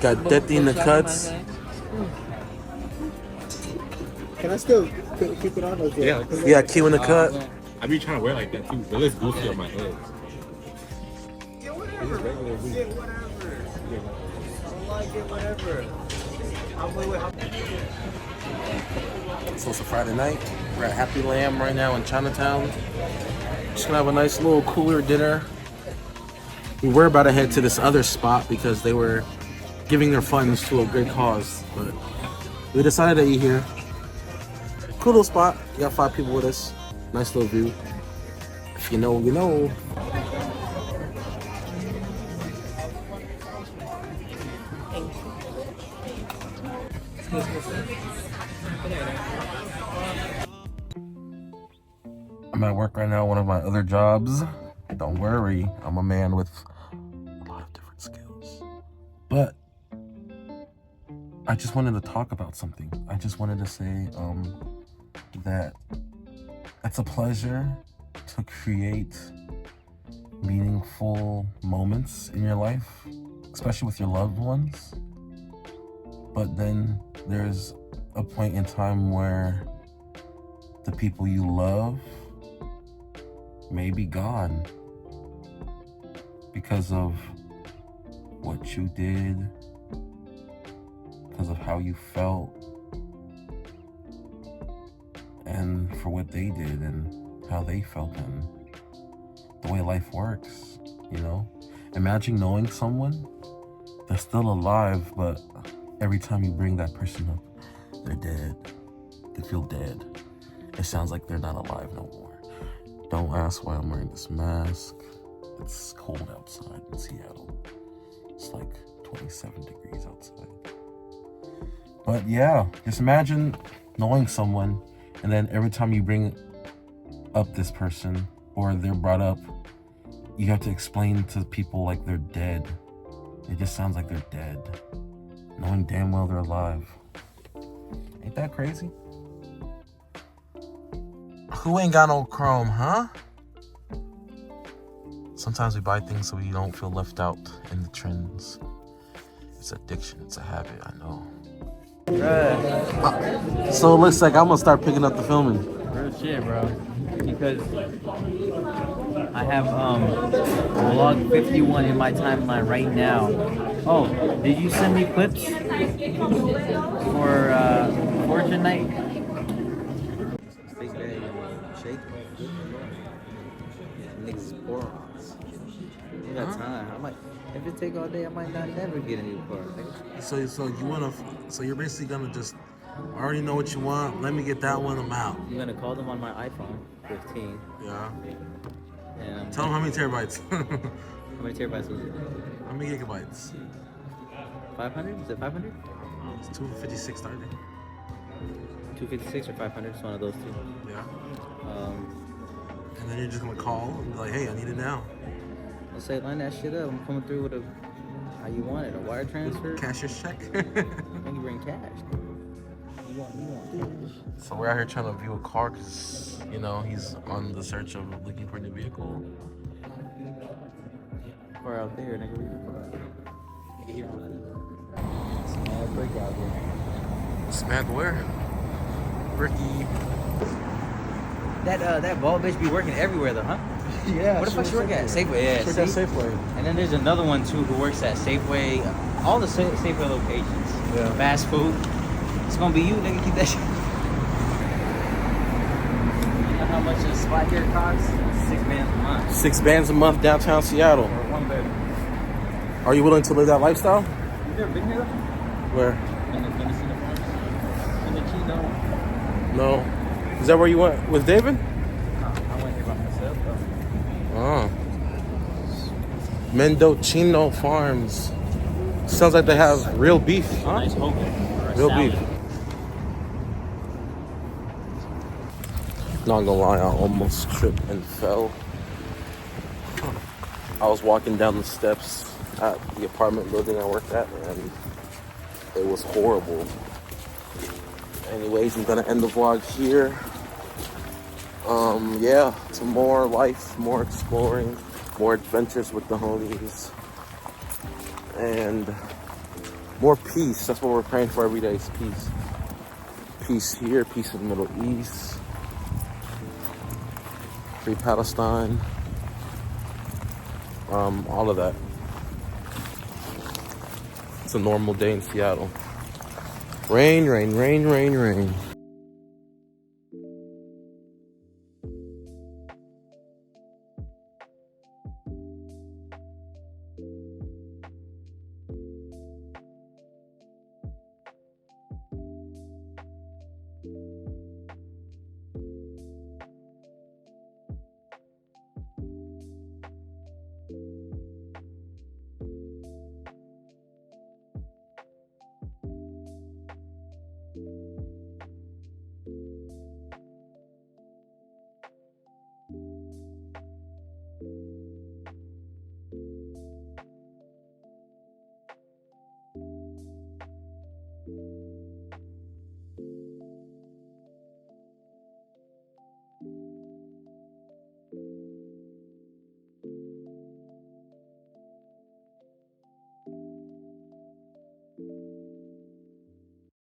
Got Detti in the cuts. Can I still keep it on? Yeah. Yeah, Q in the cut. I be trying to wear like that too, but it's goofy on my head. So it's a Friday night. We're at Happy Lamb right now in Chinatown. Just gonna have a nice little cooler dinner. We were about to head to this other spot because they were giving their funds to a good cause, but we decided to eat here. Cool little spot. We got 5 people with us. Nice little view. If you know, you know. I'm at work right now, one of my other jobs. Don't worry, I'm a man with a lot of different skills. But I just wanted to talk about something. I just wanted to say that it's a pleasure to create meaningful moments in your life, especially with your loved ones. But then there's a point in time where the people you love may be gone because of what you did, because of how you felt, and for what they did and how they felt, and the way life works, you know? Imagine knowing someone that's still alive, but every time you bring that person up, they're dead. They feel dead. It sounds like they're not alive no more. Don't ask why I'm wearing this mask. It's cold outside in Seattle. It's like 27 degrees outside. But yeah, just imagine knowing someone, and then every time you bring up this person or they're brought up, you have to explain to people like they're dead. It just sounds like they're dead, knowing damn well they're alive. Ain't that crazy? Who ain't got no Chrome, huh? Sometimes we buy things so we don't feel left out in the trends. It's addiction, it's a habit, I know. So it looks like I'm gonna start picking up the filming. Real shit, bro. Because I have vlog 51 in my timeline right now. Oh, did you send me clips for Fortune Night? Big bag shake. Niggas morons. You got time. I might, if it take all day, I might not never get a new car. So you're basically gonna just already know what you want. Let me get that one. I'm out. I'm gonna call them on my iPhone 15. Yeah. And Tell them how many terabytes. how many terabytes is it? How many gigabytes? 500? Is it 500? It's 256 starting. 256 or 500? It's one of those two. Yeah. And then you're just gonna call and be like, hey, I need it now. I'll say, line that shit up. I'm coming through with a, how you want it, a wire transfer? Cashier's check. When you bring cash. You want cash. So we're out here trying to view a car because, you know, he's on the search of looking for a new vehicle. Car out there, nigga. Here. Small brick out there. Smack where? Bricky. That bald bitch be working everywhere though, huh? Yeah. What the fuck she work at? Safeway, yeah. Work at see? Safeway. And then there's another one too who works at Safeway, all the Safeway locations. Yeah. Fast food. It's gonna be you, nigga. Keep that shit. You know how much a spot here costs? $6 a month. $6 a month downtown Seattle. For one bed. Are you willing to live that lifestyle? You never been here? Where? In the Mendocino Farms? In the Chino? No. Is that where you went with David? No, I went here by myself though. Oh. Mendocino Farms. Sounds like they have real beef, huh? Nice Hogan. Real beef. Not gonna lie, I almost tripped and fell. I was walking down the steps at the apartment building I worked at, and it was horrible. Anyways, I'm gonna end the vlog here. Yeah, some more life, more exploring. more adventures with the homies, and more peace. That's what we're praying for every day, is peace. Peace here, peace in the Middle East, free Palestine, all of that. It's a normal day in Seattle. Rain, rain, rain, rain, rain.